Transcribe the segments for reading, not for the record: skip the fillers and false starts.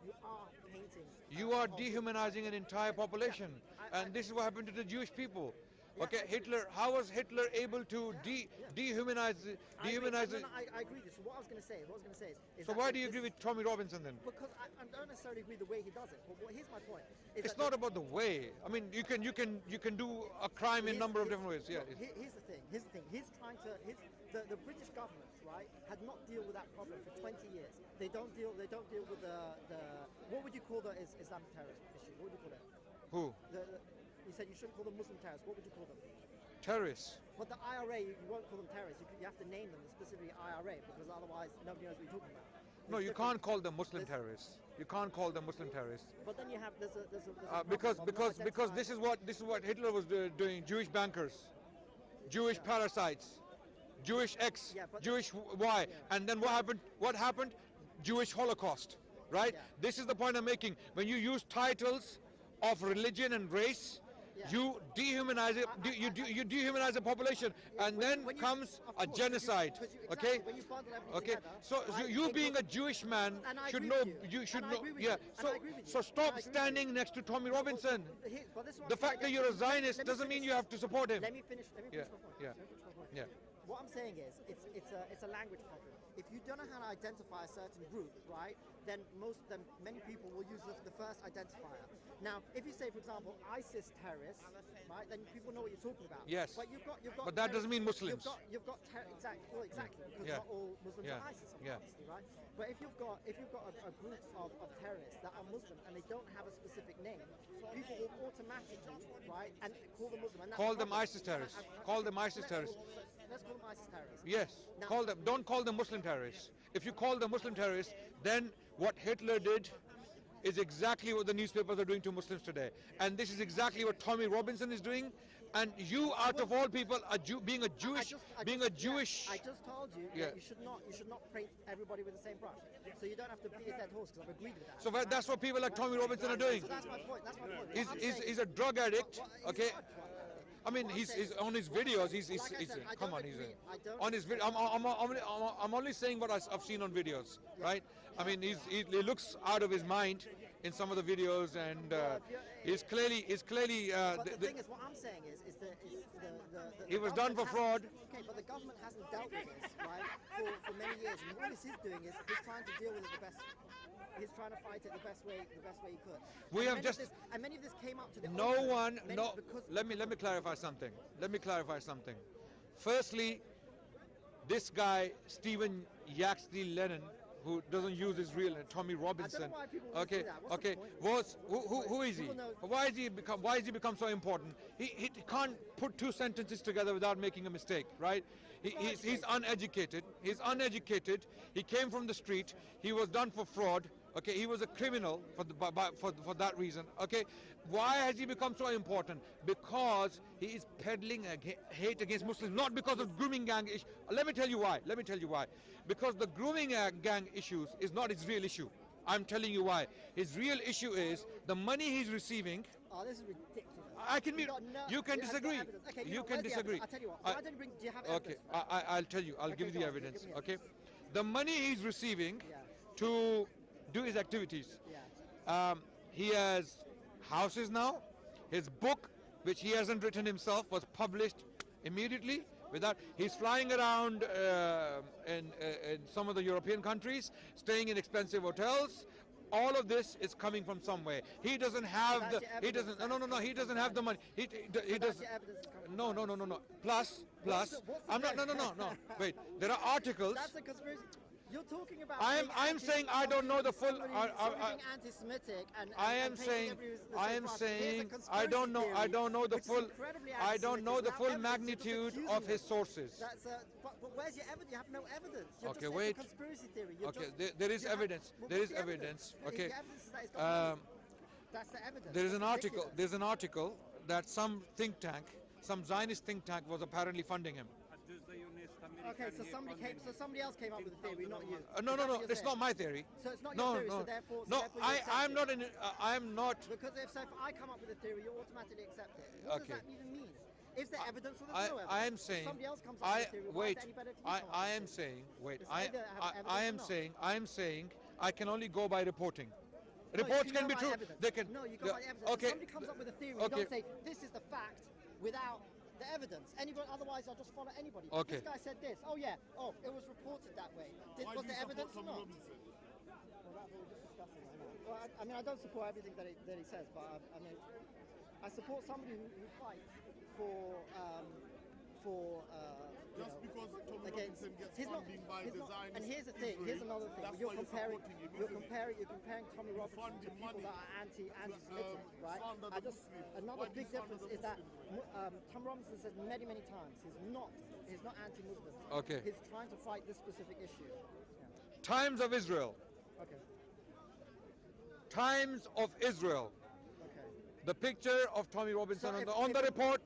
you are painting. You are dehumanizing an entire population, and this is what happened to the Jewish people. Okay, Hitler. How was Hitler able to dehumanize? I agree. Dehumanize No, it? no, I agree with you. So what I was going to say, is So that why do you this agree with Tommy Robinson then? because I don't necessarily agree the way he does it. But here's my point: is It's that not about the way. I mean, you can do a crime in a number of different ways. Yeah. look, here's the thing. Here's the thing. He's trying to. The British government, right, had not dealt with that problem for 20 years. They don't deal. They don't deal with the what would you call the Islamic terrorist issue? What would you call it? Who? You said you shouldn't call them Muslim terrorists. What would you call them? Terrorists. But the IRA, you won't call them terrorists. You have to name them specifically IRA because otherwise nobody knows what you're talking about. No, you can't call them Muslim terrorists. You can't call them Muslim terrorists. But then you have there's a Because this is what Hitler was doing. Jewish bankers, Jewish parasites, Jewish X, Jewish Y, and then what happened? What happened? Jewish Holocaust, right? Yeah. This is the point I'm making. When you use titles of religion and race, you dehumanize it. You dehumanize the population, and then comes a genocide. Okay. When you bundle everything Okay. together, So you being a Jewish man should know. You should know. Yeah. So stop standing next to Tommy Robinson. The fact that you're a Zionist doesn't mean you have to support him. Let me finish my point. Yeah. Yeah. What I'm saying is, it's a language problem. If you don't know how to identify a certain group, right, then many people will use the first identifier. Now, if you say, for example, ISIS terrorists, right, then people know what you're talking about. Yes. But you've got. But that doesn't mean Muslims. Exactly, because not all Muslims are ISIS, obviously, right? But if you've got a group of terrorists that are Muslim and they don't have a specific name, people will automatically, right, and call them Muslim. And Call them ISIS terrorists. Call them ISIS terrorists. Let's call them ISIS terrorists. Yes, Now, call them. Don't call them Muslim terrorists. If you call them Muslim terrorists, then what Hitler did is exactly what the newspapers are doing to Muslims today, and this is exactly what Tommy Robinson is doing. And you, out of all people, being a Jewish. I just told you that you should not paint everybody with the same brush. So you don't have to beat a dead horse because I've agreed with that. So that's what people like Tommy Robinson are doing. So that's my point. He's a drug addict. Okay. I mean, he's on his videos. He's come on. He's on his video. I'm only saying what I've seen on videos, right? I mean, he looks out of his mind in some of the videos, and he's clearly. But the thing is, what I'm saying is the he was done for fraud. Okay, but the government hasn't dealt with this, right, for many years, and all this is doing is he's trying to deal with it the best. He's trying to fight it the best way he could. And many of this came up to the Let me clarify something. Firstly, this guy Stephen Yaxley Lennon, who doesn't use his real name, Tommy Robinson. I don't know why people Okay, okay. Who is he? Why has he become so important? He can't put two sentences together without making a mistake, right? He's uneducated. He came from the street. He was done for fraud. Okay, he was a criminal for that reason. Okay, why has he become so important? Because he is peddling hate against Muslims, not because of grooming gang issue. Let me tell you why. Because the grooming gang issues is not his real issue. I'm telling you why. His real issue is the money he's receiving. Oh, this is ridiculous. You can disagree. Okay, you can disagree. I'll tell you what. Why don't you bring? Do you have evidence? Okay, I'll tell you. I'll give you the evidence. Okay, the money he's receiving to do his activities. He has houses now. His book, which he hasn't written himself, was published immediately. He's flying around in some of the European countries, staying in expensive hotels. All of this is coming from somewhere. He doesn't have He doesn't have the money. He does. No. Plus. I'm not. No. Wait. There are articles. That's a conspiracy. You're talking about. I'm saying I don't know the full. Anti-Semitic and I am saying I don't know the full. I don't know the full magnitude of his sources. But where's your evidence? You have no evidence. Okay, wait. Conspiracy theory. There is evidence. Okay. That's the evidence. There is an article that some Zionist think tank was apparently funding him. Okay, so somebody else came up with the theory, not you. No, it's not my theory. So it's not your theory, so therefore I'm not I'm not. Because if I come up with a theory, you automatically accept it. What does that even mean? Is there evidence or there's no evidence? I am saying. Somebody else comes up with a theory. Why is it any better if you come up with I am saying. Wait. I am saying. I can only go by reporting. Reports can be true. They can. No, you can't write evidence. Okay. If somebody comes up with a theory, you don't say this is the fact without the evidence. Anybody, otherwise I'll just follow anybody. Okay. This guy said this. Oh yeah. Oh, it was reported that way. Was there evidence or not? Well, that's what we're just discussing right now. Well, I mean, I don't support everything that he says, but I mean, I support somebody who fights for. Just because Tommy Robinson gets funding by design. And here's the thing. Here's another thing. You're comparing Tommy Robinson to people that are anti-Semitic, right? Another big difference is that Tommy Robinson says many times he's not anti-Muslim. Okay. He's trying to fight this specific issue. Yeah. Times of Israel. Okay. Times of Israel. The picture of Tommy Robinson on the report.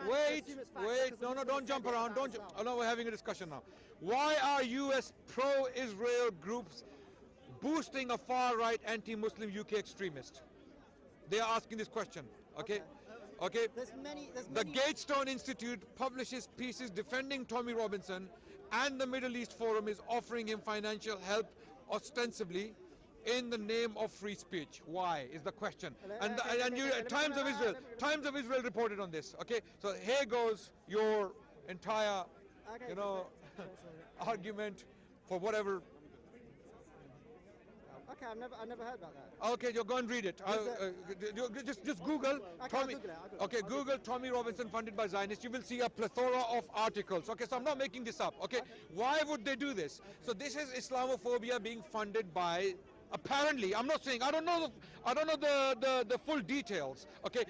Wait. No, don't jump around. No, we're having a discussion now. Why are US pro-Israel groups boosting a far-right anti-Muslim UK extremist? They are asking this question. Okay. The Gatestone Institute publishes pieces defending Tommy Robinson, and the Middle East Forum is offering him financial help, ostensibly in the name of free speech. Why is the question? Times of Israel reported on this. Okay, so here goes your entire, argument for whatever. Okay, I've never heard about that. Okay, you go and read it. Just Google Tommy. Okay, Google Tommy Robinson funded by Zionists. You will see a plethora of articles. Okay, so I'm not making this up. Okay, why would they do this? So this is Islamophobia being funded by. Apparently, I'm not saying, I don't know the full details. Okay,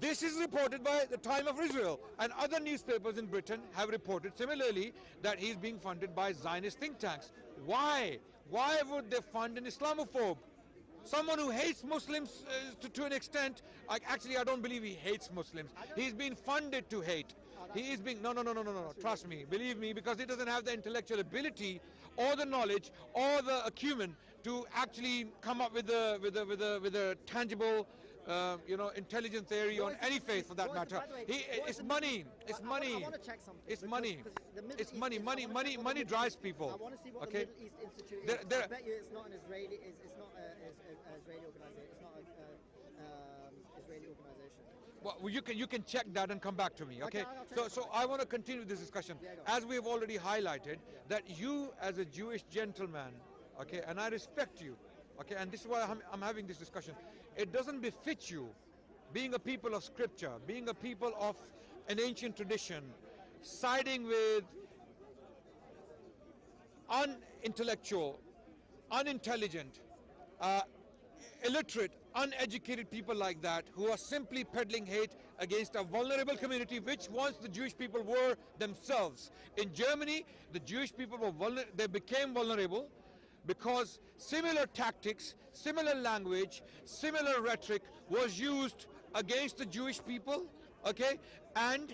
this is reported by the Time of Israel, and other newspapers in Britain have reported similarly that he's being funded by Zionist think tanks. Why? Why would they fund an Islamophobe? Someone who hates Muslims to an extent. I don't believe he hates Muslims. He's been funded to hate. He is being no. Trust me, believe me, because he doesn't have the intellectual ability or the knowledge or the acumen to actually come up with a tangible, intelligent theory on any faith for that matter. It's money. It's money. I want to check something. It's money. It's money. Money drives people. I want to see what the Middle East Institute is. I bet you it's not an Israeli. It's not an Israeli organization. It's not an Israeli organization. Well, you can check that and come back to me, okay? So I want to continue this discussion. As we have already highlighted, that you as a Jewish gentleman, okay, and I respect you, okay, and this is why I'm having this discussion. It doesn't befit you, being a people of scripture, being a people of an ancient tradition, siding with unintellectual, unintelligent, illiterate, uneducated people like that who are simply peddling hate against a vulnerable community which once the Jewish people were themselves. In Germany, the Jewish people they became vulnerable because similar tactics, similar language, similar rhetoric was used against the Jewish people, okay? And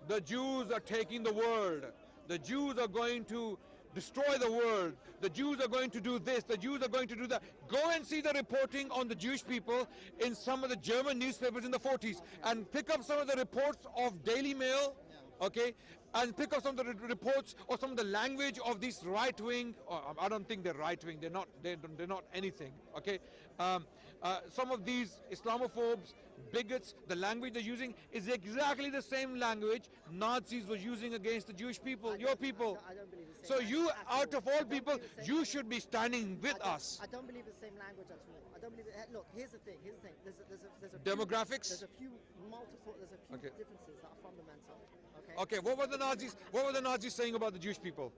the Jews are taking the world. The Jews are going to destroy the world. The Jews are going to do this. The Jews are going to do that. Go and see the reporting on the Jewish people in some of the German newspapers in the 40s and pick up some of the reports of Daily Mail, okay, and pick up some of the reports or some of the language of these right-wing, I don't think they're right-wing, they're not anything, okay. Some of these Islamophobes, bigots, the language they're using is exactly the same language Nazis were using against the Jewish people, your people. I don't believe the same So language. you, out of all people, you should be standing with us. I don't believe the same language at all. I don't believe it. Look, here's the thing. There's a Demographics? There's a few differences that are fundamental. Okay, what were the Nazis saying about the Jewish people?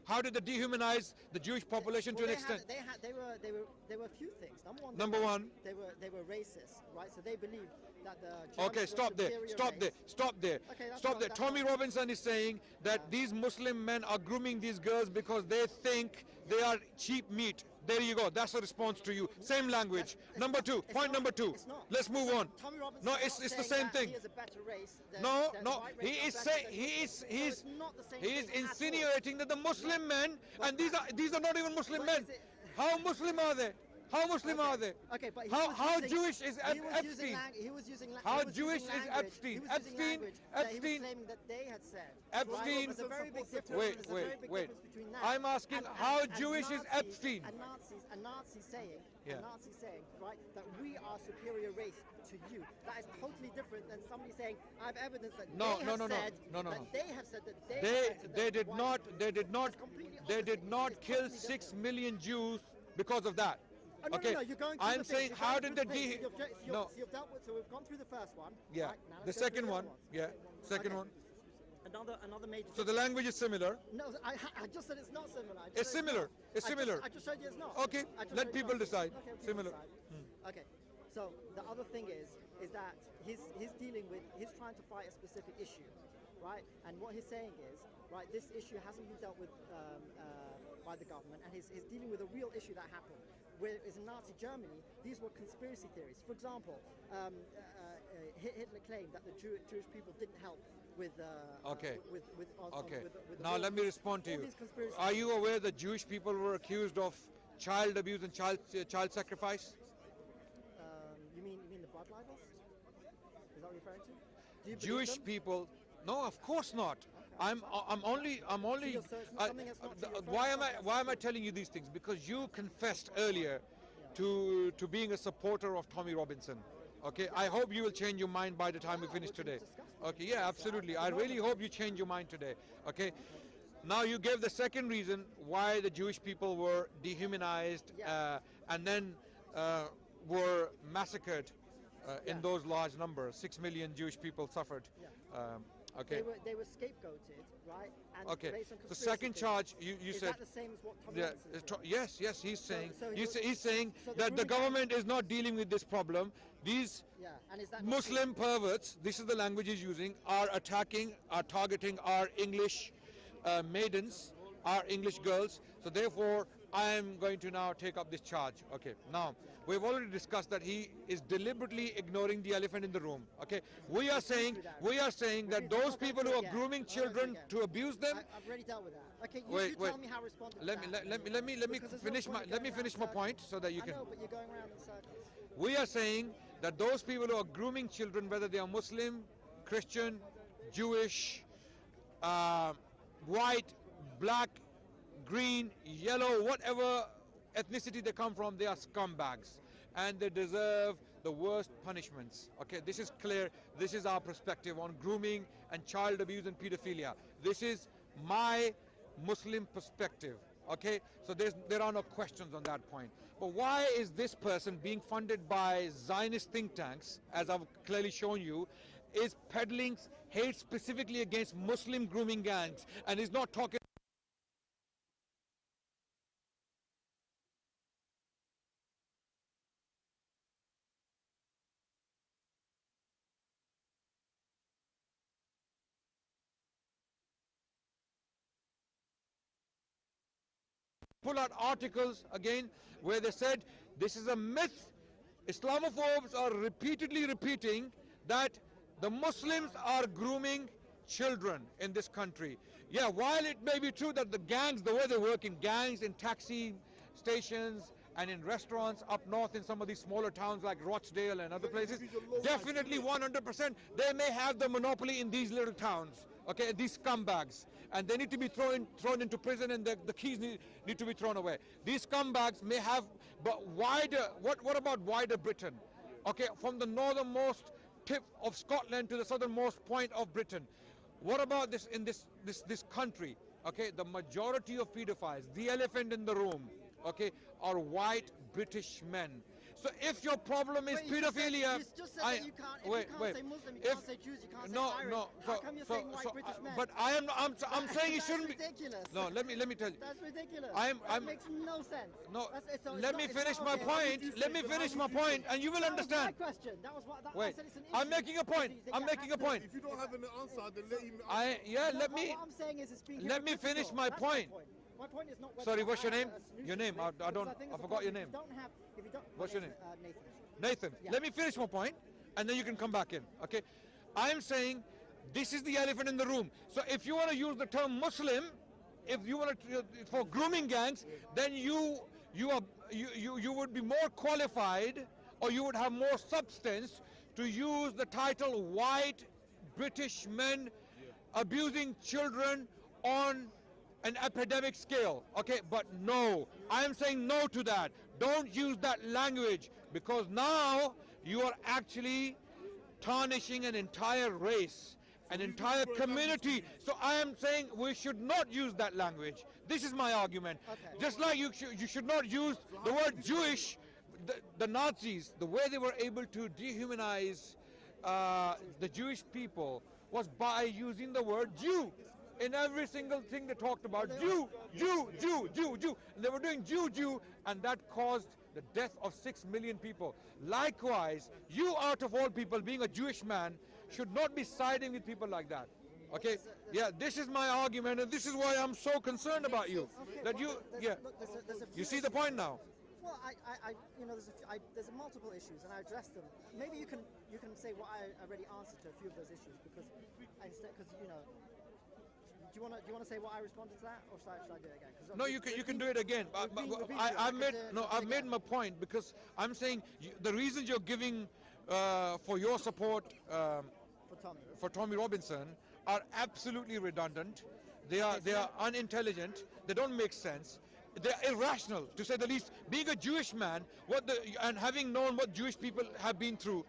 How did they dehumanize the Jewish population to an extent? There were a few things. Number one, they were racist, right? So they believed that the Germans okay, were stop there. Okay, Stop there. Tommy Robinson is saying that these Muslim men are grooming these girls because they think they are cheap meat. There you go. That's a response to you. Same language. Number two. Point number two. Let's move on. Tommy Robinson No, it's the same thing. He is a better race than No. white race He is or saying black he race. is So it's not the same he is thing at all. insinuating that the Muslim men, and these are not even Muslim But men. is it- How Muslim are they? How Muslim are they? Okay, but how Jewish is Epstein? He was using How he was Jewish using is language- Epstein? He was using language that he was Epstein. claiming that they had said. Epstein. There's a very big difference. Wait, there's a very big wait. difference between that. I'm asking how Jewish is Epstein? A Nazi saying, Yeah. a Nazi saying, right, that we are superior race to you. That is totally different than somebody saying, I have evidence that No, they no, have no, no, said no, no, that no. they have said that they They have said that did white not people- they did not It's completely they opposite. did not It's kill totally 6 different. million Jews because of that. Oh, no, Okay, no, you're going through I'm the saying things. how You're did going the through things. So no, you've dealt with, so we've gone through the first one. yeah, Right, now the let's go through second other one, ones. yeah, second Okay. one. Another major. So the language is similar. No, I just said it's not similar. I just It's said similar. not. It's I just- similar. I just showed you it's not. Okay, I just let showed you people it's not. decide. Okay, people Similar. decide. Okay, so the other thing is that he's dealing with, he's trying to fight a specific issue, right? And what he's saying is, right, this issue hasn't been dealt with by the government, and he's dealing with a real issue that happened. Whereas in Nazi Germany, these were conspiracy theories. For example, Hitler claimed that the Jewish people didn't help with Okay. Okay. with the Now war. let me respond to All you. these conspiracy Are you aware that Jewish people were accused of child abuse and child sacrifice? You mean the blood libels? Is that what you're referring to? Do you believe Jewish them? people? No, of course not. I'm only So it's something that's not to your why am friends, I telling you these things? Because you confessed earlier to being a supporter of Tommy Robinson. Okay, I hope you will change your mind by the time we finish we can today. discuss Okay, yeah, absolutely. I really hope you change your mind today. Okay. Now you gave the second reason why the Jewish people were dehumanized and then were massacred in those large numbers. 6 million Jewish people suffered. Okay. They were scapegoated, right? And Okay. based on The conspiracy second theories. charge you Is said. that the same as what Tommy Yeah, Robinson is doing? yes, he's saying so he's saying so the that the grooming government is not dealing with this problem. These Yeah, and is that not Muslim perverts, this is the language he's using, are targeting our English maidens, our English girls. So therefore, I am going to now take up this charge. Okay. Now, we've already discussed that he is deliberately ignoring the elephant in the room. Okay. We are saying that those people who are grooming children to abuse them. I've already dealt with that. Okay, you Wait. tell me how responsive Let me Because there's no finish point my in going finish around my in point circles. so that you I can. know, but you're going around in circles. We are saying that those people who are grooming children, whether they are Muslim, Christian, Jewish, white, black, green, yellow, whatever ethnicity they come from, they are scumbags and they deserve the worst punishments. Okay, this is clear. This is our perspective on grooming and child abuse and pedophilia. This is my Muslim perspective. Okay, so there are no questions on that point. But why is this person being funded by Zionist think tanks, as I've clearly shown you, is peddling hate specifically against Muslim grooming gangs and is not talking pull out articles again where they said this is a myth. Islamophobes are repeatedly repeating that the Muslims are grooming children in this country. Yeah, while it may be true that the gangs, the way they work in gangs, in taxi stations and in restaurants up north in some of these smaller towns like Rochdale and other places, definitely 100%, they may have the monopoly in these little towns. Okay, these scumbags, and they need to be thrown into prison, and the keys need to be thrown away. These scumbags may have, but wider. What about wider Britain? Okay, from the northernmost tip of Scotland to the southernmost point of Britain. What about this in this country? Okay, the majority of pedophiles, the elephant in the room, okay, are white British men. So if your problem is pedophilia, you just said that you can't, if you can't say Muslim, you can't say Jews, you can't say Irish. How come you're saying white British men? But I'm saying it shouldn't be. That's ridiculous. No, let me tell you. That's ridiculous. That makes no sense. No, it's let me finish my point. Let me finish my point, and you will understand. That was my question. That was what. Wait, I said it's an I'm issue. making a point. I'm making a point. If you don't have an answer, then let him. Let me. What I'm saying is it's being Let me hypocritical. finish my That's point. My point is not whether Sorry, I what's your have name? a solution Your name. to it, I because don't. think I it's a forgot your problem. name. If you don't, What's your name? Nathan. Nathan, Yeah. let me finish my point, and then you can come back in. Okay, I am saying this is the elephant in the room. So if you want to use the term Muslim, if you want to for grooming gangs, then you you would be more qualified, or you would have more substance to use the title white British men abusing children on an epidemic scale. Okay, but no, I am saying no to that. Don't use that language, because now you are actually tarnishing an entire race, an entire community. So I am saying we should not use that language. This is my argument. Okay. Just like you should not use the word Jewish. The Nazis, the way they were able to dehumanize the Jewish people was by using the word Jew. In every single thing they talked about, Jew, Jew, Jew, Jew, Jew. And they were doing Jew, Jew, and that caused the death of 6 million people. Likewise, you out of all people, being a Jewish man, should not be siding with people like that. Okay? Yeah, this is my argument, and this is why I'm so concerned about you. That you, yeah. You see the point now? Well, there's multiple issues, and I addressed them. Maybe you can say what I already answered to a few of those issues, because do you want to say what I responded to that, or should I do it again? No, you can do it again. I've made my point, because I'm saying the reasons you're giving for your support for Tommy Robinson are absolutely redundant. They are unintelligent. They don't make sense. They're irrational, to say the least. Being a Jewish man, and having known what Jewish people have been through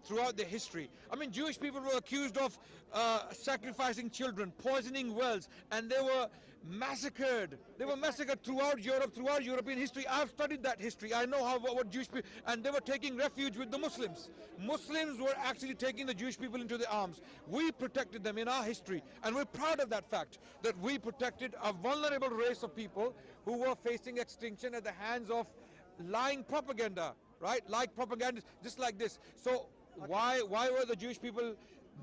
throughout their history. I mean, Jewish people were accused of sacrificing children, poisoning wells, and they were massacred. They were massacred throughout Europe, throughout European history. I've studied that history. I know what Jewish people, and they were taking refuge with the Muslims. Muslims were actually taking the Jewish people into their arms. We protected them in our history, and we're proud of that fact, that we protected a vulnerable race of people who were facing extinction at the hands of lying propaganda, right? Like propaganda, just like this. So why were the Jewish people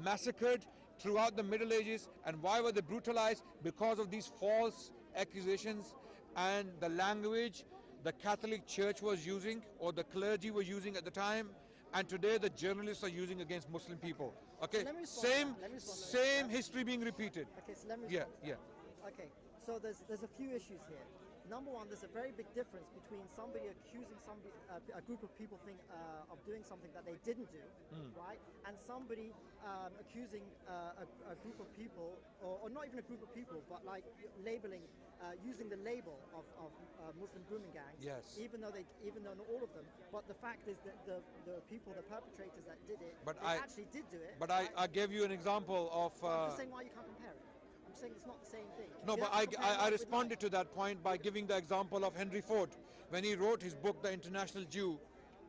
massacred throughout the Middle Ages, and why were they brutalized? Because of these false accusations and the language the Catholic Church was using, or the clergy were using at the time, and today the journalists are using against Muslim people. Okay, same history being repeated. Okay, so let me yeah. Okay, so there's a few issues here. Number one, there's a very big difference between somebody accusing a group of people of doing something that they didn't do, right? And somebody accusing a group of people, or not even a group of people, but like labeling, using the label of Muslim grooming gangs. Yes. Even though not all of them, but the fact is that the perpetrators that did it, actually did do it. But right? I gave you an example of. I'm just saying why you can't compare it. Saying it's not the same thing. No, but I responded to that point by giving the example of Henry Ford. When he wrote his book, The International Jew,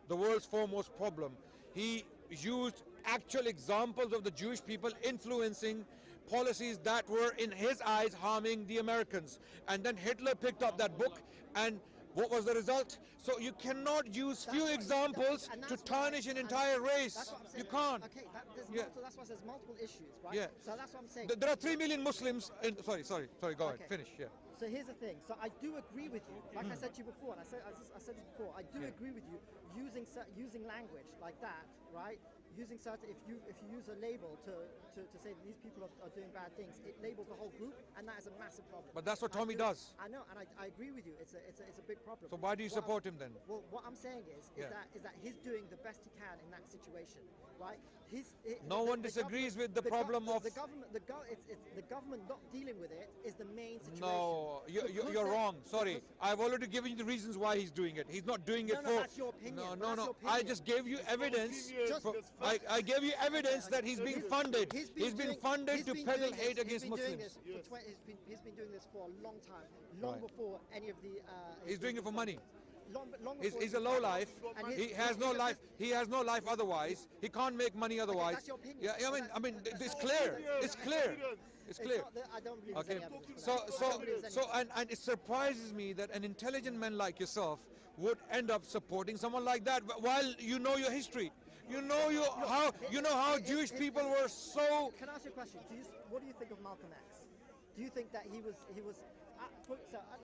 The World's Foremost Problem, he used actual examples of the Jewish people influencing policies that were, in his eyes, harming the Americans. And then Hitler picked up that book, and what was the result? So you cannot use few examples to tarnish an entire race. You can't. Okay, that's why there's multiple issues, right? Yeah. So that's what I'm saying. There are 3 million Muslims. Sorry. Go ahead. Finish. Yeah. So here's the thing. So I do agree with you. Like I said to you before, and I said this before. I do agree with you using language like that, right? Using certain, if you use a label to say that these people are doing bad things, it labels the whole group, and that is a massive problem. But that's what Tommy does. I know, and I agree with you. It's a big problem. So why do you support him then? Well, what I'm saying is that he's doing the best he can in that situation, right? No one disagrees with the problem of the government. The government not dealing with it is the main situation. No, you're wrong. Sorry, I've already given you the reasons why he's doing it. He's not doing it for. That's your opinion. No. I just gave you evidence. I gave you evidence that he's being funded. He's been funded to peddle hate against Muslims. He's been doing this for a long time, long before any of the. He's doing it for money. Long he's a low life. He has no life. He has no life otherwise. He can't make money otherwise. That's your opinion. Yeah, I mean, it's clear. It's clear. It's clear. I don't believe okay. So and it surprises me that an intelligent man like yourself would end up supporting someone like that, while you know your history. You know how Jewish people were so. Can I ask you a question? What do you think of Malcolm X? Do you think that he was